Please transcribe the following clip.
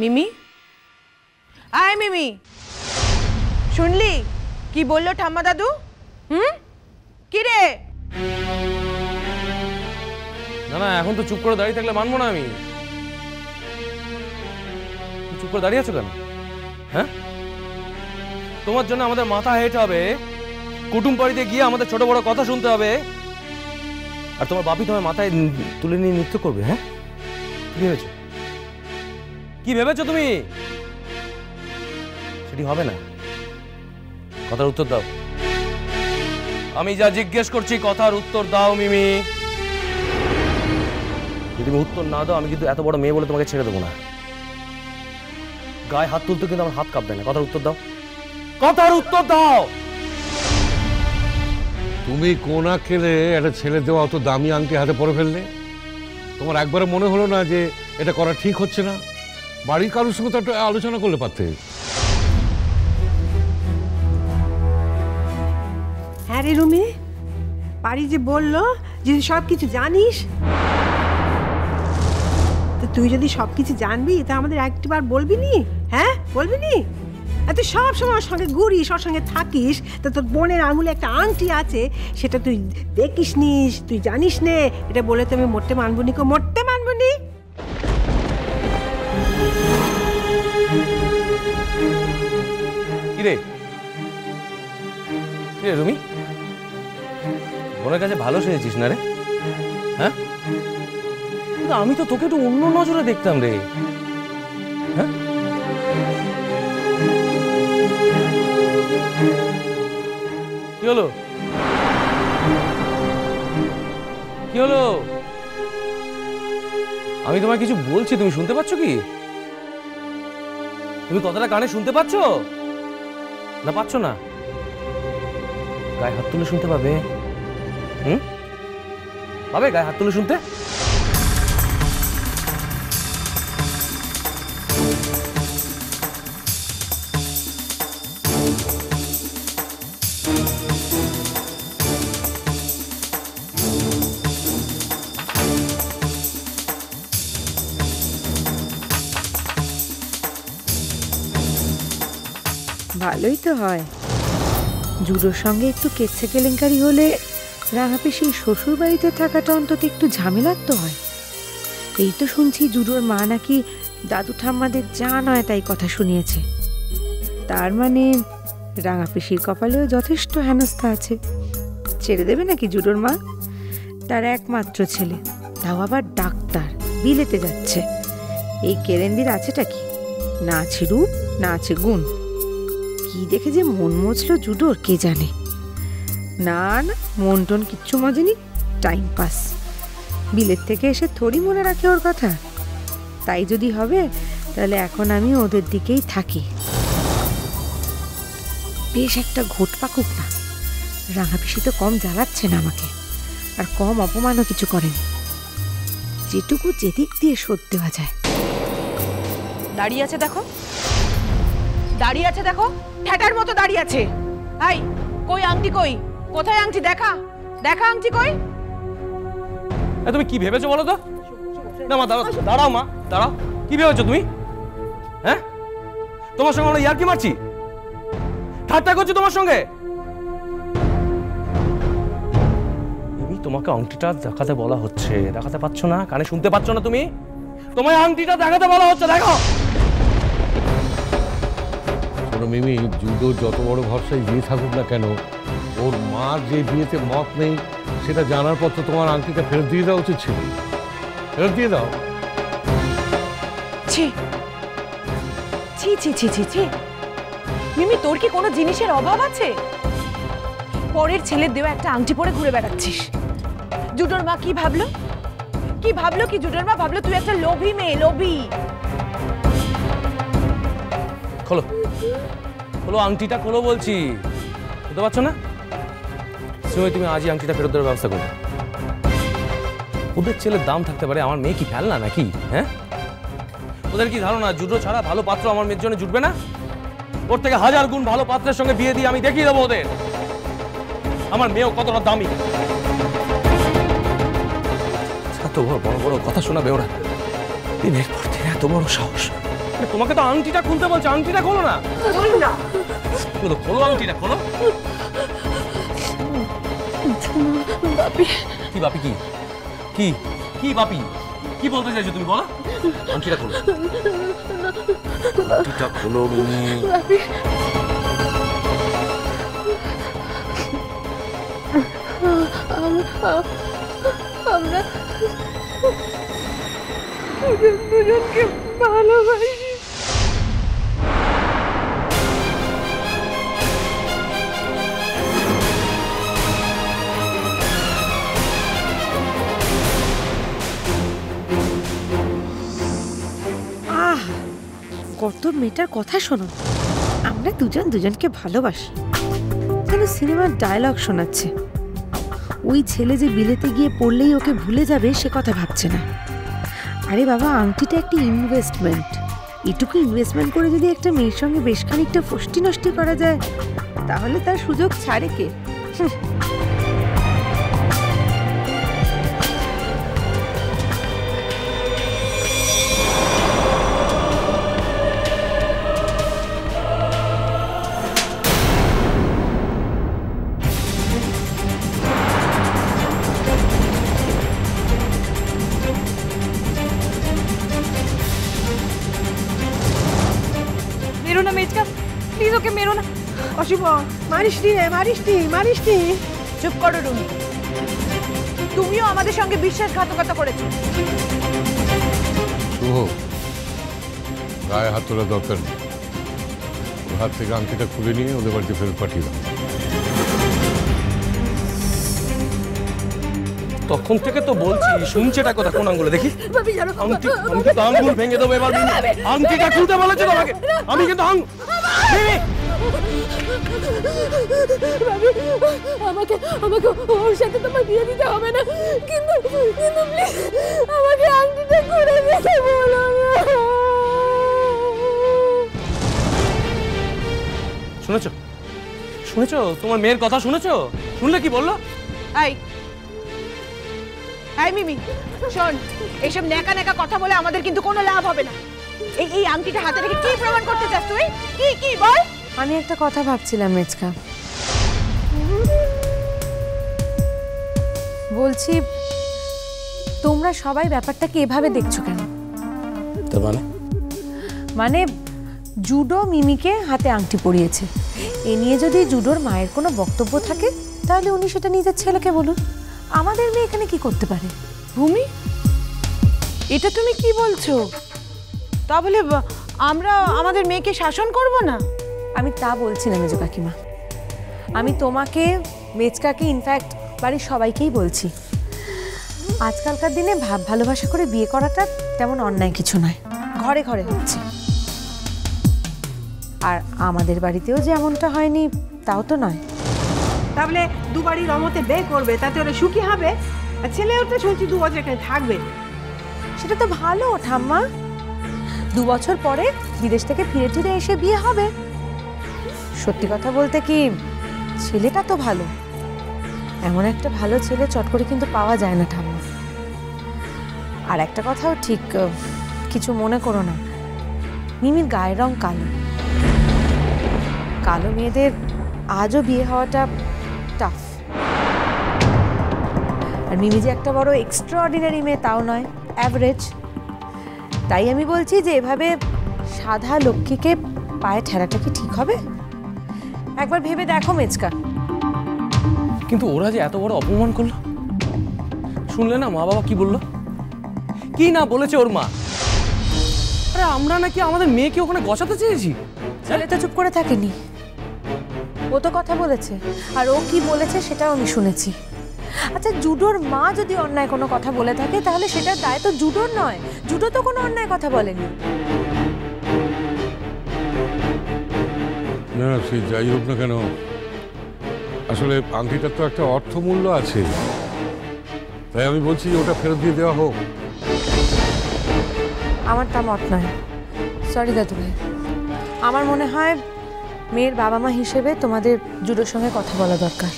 মিমি, আয় মিমি, শুনলি কি বললো ঠাম্মা দাদু? কি রে? না না, এখন তো চুপ করে দাঁড়িয়ে থাকলে মানবো না আমি। চুপ করে দাঁড়িয়ে আছো কেন? হ্যাঁ, তোমার জন্য আমাদের মাথা হেঁট হবে, কুটুম বাড়িতে গিয়ে আমাদের ছোট বড় কথা শুনতে হবে, আর তোমার বাপি তোমার মাথায় তুলে নিয়ে নৃত্য করবে। হ্যাঁ, কি ভেবেছো? কি ভেবেছো তুমি? সেটি হবে না। কথার উত্তর দাও। আমি যা জিজ্ঞেস করছি কথার উত্তর দাও মিমি। যদি তুমি উত্তর না দাও, আমি কিন্তু এত বড় মেয়ে বলে তোমাকে ছেড়ে দেবো না। গায়ে হাত তুলতে কিন্তু আমার হাত কাঁপবে না। কথার উত্তর দাও, কথার উত্তর দাও। তুমি কোন আঁকেলে একটা ছেলে দেওয়া অত দামি আংটি হাতে পরে ফেললে? তোমার একবারে মনে হলো না যে এটা করা ঠিক হচ্ছে না? বাড়ির কারোর সঙ্গে তো একটা আলোচনা করলে পারতে। হ্যাঁ রে রুমি, বাড়ি যে বললো যে সব কিছু জানিস, তো তুই যদি সব কিছু জানবি তা আমাদের একবার বলবি নি? হ্যাঁ বলবি নি? আর তুই সব সময় ওর সঙ্গে ঘুরিস, ওর সঙ্গে থাকিস, তা তোর বোনের আঙুলে একটা আংটি আছে, সেটা তুই দেখিস নিস, তুই জানিস নে, এটা বলে তো আমি মোটে মানবো নি, মোটে মানবো নি। কিরে কিরে রুমি, বোনের কাছে ভালো সেজেছিস না রে? হ্যাঁ, আমি তো তোকে একটু অন্য নজরে দেখতাম রে। হ্যাঁ, কি হলো? কি হলো? আমি তোমায় কিছু বলছি, তুমি শুনতে পাচ্ছ কি? তুমি কথাটা কানে শুনতে পাচ্ছ না পাচ্ছ না? গায়ে হাত তুলে শুনতে পাবে। পাবে গায়ে হাত তুলে শুনতে? ভালোই তো হয়, জুডোর সঙ্গে একটু কেচ্ছা কেলেঙ্কারি হলে রাঙাপিসির শ্বশুর বাড়িতে থাকাটা অন্তত একটু ঝামেলার তো হয়। এই তো শুনছি জুডোর মা নাকি দাদু ঠাম্মাদের যা নয় তাই কথা শুনিয়েছে। তার মানে রাঙাপিসির কপালেও যথেষ্ট হেনস্থা আছে। ছেড়ে দেবে নাকি জুডোর মা? তার একমাত্র ছেলে, তাও আবার ডাক্তার, বিলেতে যাচ্ছে। এই কেলেন্দির আছেটা কি? না আছে রূপ, না আছে গুণ। কি দেখে যে মন মজলো জুডোর কে জানে। না না, মন টন কিচ্ছু মজেনি, টাইম পাস। বিলেত থেকে এসে থোড়ি মনে রাখে ওর কথা। তাই যদি হবে তাহলে এখন আমি ওদের দিকেই থাকি। বেশ একটা ঘোট পাকুক না। রাঙাপিসি তো কম জ্বালাচ্ছে না আমাকে, আর কম অপমানও কিছু করেন। যেটুকু যেদিক দিয়ে শোধ দেওয়া যায়। দাঁড়িয়ে আছে দেখো, দাঁড়িয়ে আছে দেখো, ঠ্যাটার মতো দাঁড়িয়ে আছে। আই কই আংটি কই? কোথায় আংটি? দেখা দেখা আংটি কই? তুমি কি ভেবেছো বলো তো? না মা দাঁড়াও, দাঁড়াও মা, দাঁড়াও। কি ভেবেছো তুমি? হ্যাঁ, তোমার সঙ্গে আমরা ইয়ার্কি মারছি, ঠাট্টা করছি তোমার সঙ্গে। তোমাকে আংটিটা দেখাতে বলা হচ্ছে, দেখাতে পাচ্ছ না? কানে শুনতে পাচ্ছ না তুমি? তোমায় আংটিটা দেখাতে বলা হচ্ছে, দেখো। মিমি, জুডো যত বড় ভরসায় বিয়ে থাকুক না কেন, ওর মার যে বিয়েতে মত নেই সেটা জানার পর তো তোমার আংটিটা ফেরত দিয়ে দেওয়া উচিত ছিল। ফেরত দিয়ে দাও। ছি ছি ছি ছি ছি ছি, মিমি তোর কি কোনো জিনিসের অভাব আছে? পরের ছেলের দেওয়া একটা আংটি পরে ঘুরে বেড়াচ্ছিস। জুডোর মা কি ভাবলো? কি ভাবলো? কি জুডোর মা ভাবলো তুই একটা লোভী মেয়ে, লোভী। খোলো খোলো, আংটিটা খোলো বলছি, বুঝতে পারছো না? তুমি আজই আংটিটা ফেরত দেওয়ার ব্যবস্থা করো। ওদের ছেলের দাম থাকতে পারে, আমার মেয়ে কি ফেলনা নাকি? হ্যাঁ, ওদের কি ধারণা জুডো ছাড়া ভালো পাত্র আমার মেয়ের জন্য জুটবে না? ওর থেকে 1000 গুণ ভালো পাত্রের সঙ্গে বিয়ে দিয়ে আমি দেখিয়ে দেবো ওদের আমার মেয়েও কতটা দামি। এত বড় বড় কথা শোনাবে ওরা, দিনের পর দিন এত বড় সাহস। তোমাকে তো আংটিটা খুলতে বলছে, আংটিটা খোলো না। খোলো খোলো আংটিটা খোলো। বাপি কি বাপি? কি কি কি বাপি? কি বলতে চাইছো তুমি বলো? আংটিটা খোলো, আংটিটা খোলো। বাপি আমরা দুজনকে ভালোবাসি। কত মেয়েটার কথা শোনো, আমরা দুজন দুজনকে ভালোবাসি, যেন সিনেমার ডায়লগ শোনাচ্ছে। ওই ছেলে যে বিলেতে গিয়ে পড়লেই ওকে ভুলে যাবে সে কথা ভাবছে না। আরে বাবা, আংটিটা একটি ইনভেস্টমেন্ট। এটুকু ইনভেস্টমেন্ট করে যদি একটা মেয়ের সঙ্গে বেশ খানিকটা ফষ্টি নষ্টি করা যায়, তাহলে তার সুযোগ ছাড়ে কে? মেরো না মেজকা, প্লিজ ওকে মেরো না। অশুভ, মারিস নি রে, মারিস নি, মারিস নি। চুপ করো রুমি, তুমিও আমাদের সঙ্গে বিশ্বাসঘাতকতা করেছো। শুভ, গায়ে হাত তোলা দরকার নেই। ওর হাত থেকে আংটিটা খুলে নিয়ে ওদের বাড়িতে ফেরত পাঠিয়ে দাও। তখন থেকে তো বলছি, শুনছেটা কথা কোন আঙ্গুলে দেখি? বাপি জানো আংটি, আমি তো আঙ্গুল ভেঙে দেবো এবার। আংটিটা খুলতে বলেছে তোমাকে, আমি কিন্তু আমাকে আমাকে ওর সাথে তোমার বিয়ে দিতে হবে না, কিন্তু কিন্তু প্লিজ আমাকে আংটিটা করে দিতে বলো না। শুনেছো? শুনেছো? তোমার মেয়ের কথা শুনেছো? শুনলে কি বললো? এই এই মিমি শোন, এইসব নেকা নেকা কথা বলে আমাদের কিন্তু কোনো লাভ হবে না। এই এই আংটিটা হাতে রেখে কি প্রমাণ করতে চাস তুই? কি কি বল? আমি একটা কথা ভাবছিলাম মেজকা, বলছি তোমরা সবাই ব্যাপারটাকে এভাবে দেখছো কেন? মানে জুডো মিমিকে হাতে আংটি পরিয়েছে, এ নিয়ে যদি জুডোর মায়ের কোনো বক্তব্য থাকে তাহলে উনি সেটা নিজের ছেলেকে বলুন। আমাদের মেয়ে এখানে কি করতে পারে? ভূমি, এটা তুমি কি বলছো? তাহলে আমরা আমাদের মেয়েকে শাসন করব না? আমি তা বলছি না মেজো কাকিমা, আমি তোমাকে, মেজকাকে, ইনফ্যাক্ট বাড়ির সবাইকেই বলছি, আজকালকার দিনে ভাব ভালোবাসা করে বিয়ে করাটা তেমন অন্যায় কিছু নয়, ঘরে ঘরে হচ্ছে। আর আমাদের বাড়িতেও যে এমনটা হয়নি তাও তো নয়। তাহলে দুবারই রমতে বিয়ে করবে, তাতে ওরা সুখী হবে। আর ছেলেও তো শুনছি 2 বছর এখানে থাকবে। সেটা তো ভালো ঠাম্মা, 2 বছর পরে বিদেশ থেকে ফিরে ফিরে এসে বিয়ে হবে। সত্যি কথা বলতে কি, ছেলেটা তো ভালো, এমন একটা ভালো ছেলে চট করে কিন্তু পাওয়া যায় না ঠাম্মা। আর একটা কথাও ঠিক, কিছু মনে করো না, মিমির গায়ের রং কালো, কালো মেয়েদের আজও বিয়ে হওয়াটা টাফ। আর মিমি যে একটা বড় এক্সট্রাঅর্ডিনারি মেয়ে তাও নয়, অ্যাভারেজ। তাই আমি বলছি যে এভাবে সাদা লক্ষ্মীকে পায়ে ঠেলাটা কি ঠিক হবে? একবার ভেবে দেখো মেজকা। কিন্তু ওরা যে এত বড় অপমান করলো, শুনলে না মা বাবা কি বললো? কি না বলেছে ওর মা? আরে আমরা নাকি আমাদের মেয়েকে ওখানে বসাতে চেয়েছি। ছেলে তো চুপ করে থাকেনি, ও তো কথা বলেছে, আর ও কি বলেছে সেটাও আমি শুনেছি। আচ্ছা, জুডোর মা যদি অন্যায় কোনো কথা বলে থাকে তাহলে সেটার দায় তো জুডোর নয়, জুডো তো কোনো অন্যায় কথা বলেনি। না, সে যাই হোক না কেন, আসলে আংটিটার তো একটা অর্থমূল্য আছে, তাই আমি বলছি ওটা ফেরত দিয়ে দেওয়া হোক। আমার তা মত নয়, সরি দাদু ভাই। আমার মনে হয় মেয়ের বাবা মা হিসেবে তোমাদের জুডোর সঙ্গে কথা বলা দরকার।